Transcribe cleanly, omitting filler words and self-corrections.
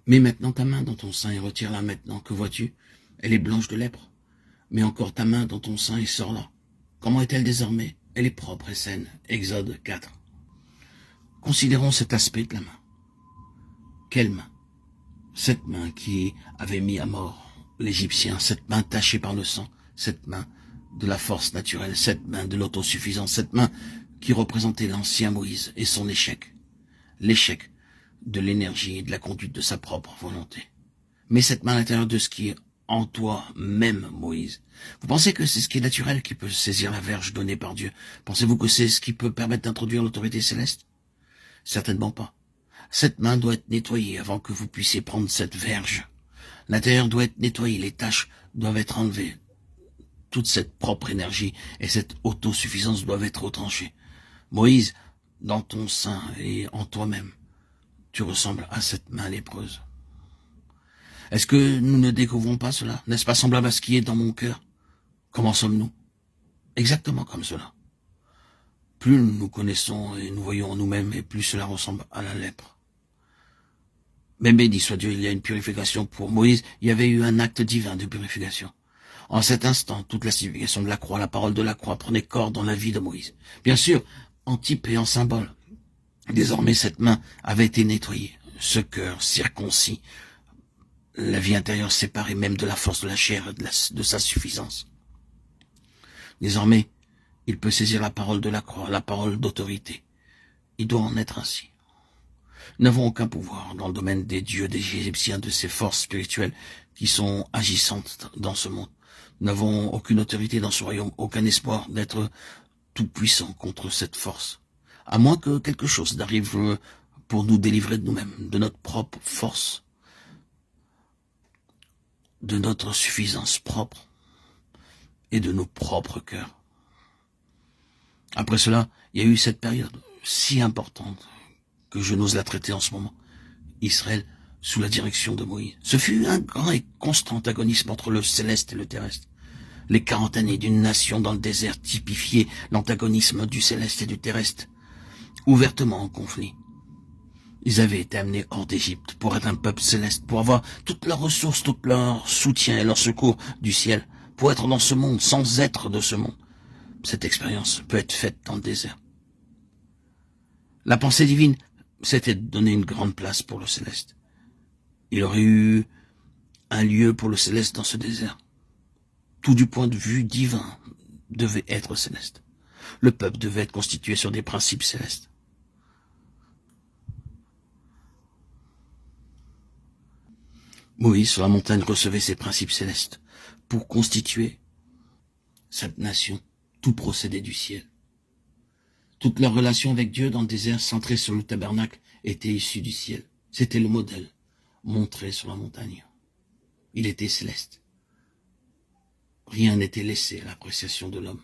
Mets maintenant ta main dans ton sein et retire-la maintenant. Que vois-tu? Elle est blanche de lèpre. Mets encore ta main dans ton sein et sors-la. Comment est-elle désormais? Elle est propre et saine. Exode 4. Considérons cet aspect de la main. Quelle main? Cette main qui avait mis à mort l'Égyptien, cette main tachée par le sang, cette main de la force naturelle, cette main de l'autosuffisance, cette main qui représentait l'ancien Moïse et son échec. L'échec de l'énergie et de la conduite de sa propre volonté. Mais cette main à l'intérieur de ce qui est en toi même, Moïse. Vous pensez que c'est ce qui est naturel qui peut saisir la verge donnée par Dieu? Pensez-vous que c'est ce qui peut permettre d'introduire l'autorité céleste? Certainement pas. Cette main doit être nettoyée avant que vous puissiez prendre cette verge. L'intérieur doit être nettoyé, les taches doivent être enlevées. Toute cette propre énergie et cette autosuffisance doivent être retranchées. Moïse, dans ton sein et en toi-même, tu ressembles à cette main lépreuse. Est-ce que nous ne découvrons pas cela? N'est-ce pas semblable à ce qui est dans mon cœur? Comment sommes-nous? Exactement comme cela. Plus nous nous connaissons et nous voyons en nous-mêmes, et plus cela ressemble à la lèpre. Mais béni soit Dieu, il y a une purification pour Moïse. Il y avait eu un acte divin de purification. En cet instant, toute la signification de la croix, la parole de la croix prenait corps dans la vie de Moïse. Bien sûr, en type et en symbole. Désormais, cette main avait été nettoyée, ce cœur circoncis, la vie intérieure séparée même de la force de la chair et de sa suffisance. Désormais, il peut saisir la parole de la croix, la parole d'autorité. Il doit en être ainsi. Nous n'avons aucun pouvoir dans le domaine des dieux des Égyptiens, de ces forces spirituelles qui sont agissantes dans ce monde. Nous n'avons aucune autorité dans ce royaume, aucun espoir d'être tout puissant contre cette force. À moins que quelque chose n'arrive pour nous délivrer de nous-mêmes, de notre propre force, de notre suffisance propre et de nos propres cœurs. Après cela, il y a eu cette période si importante que je n'ose la traiter en ce moment. Israël sous la direction de Moïse. Ce fut un grand et constant antagonisme entre le céleste et le terrestre. Les 40 années d'une nation dans le désert typifiaient l'antagonisme du céleste et du terrestre, ouvertement en conflit. Ils avaient été amenés hors d'Égypte pour être un peuple céleste, pour avoir toutes leurs ressources, tout leur soutien et leur secours du ciel, pour être dans ce monde sans être de ce monde. Cette expérience peut être faite dans le désert. La pensée divine, c'était de donner une grande place pour le céleste. Il aurait eu un lieu pour le céleste dans ce désert. Tout du point de vue divin devait être céleste. Le peuple devait être constitué sur des principes célestes. Moïse, sur la montagne, recevait ces principes célestes pour constituer cette nation. Tout procédait du ciel. Toute leur relation avec Dieu dans le désert, centrée sur le tabernacle, était issue du ciel. C'était le modèle montré sur la montagne. Il était céleste. Rien n'était laissé à l'appréciation de l'homme.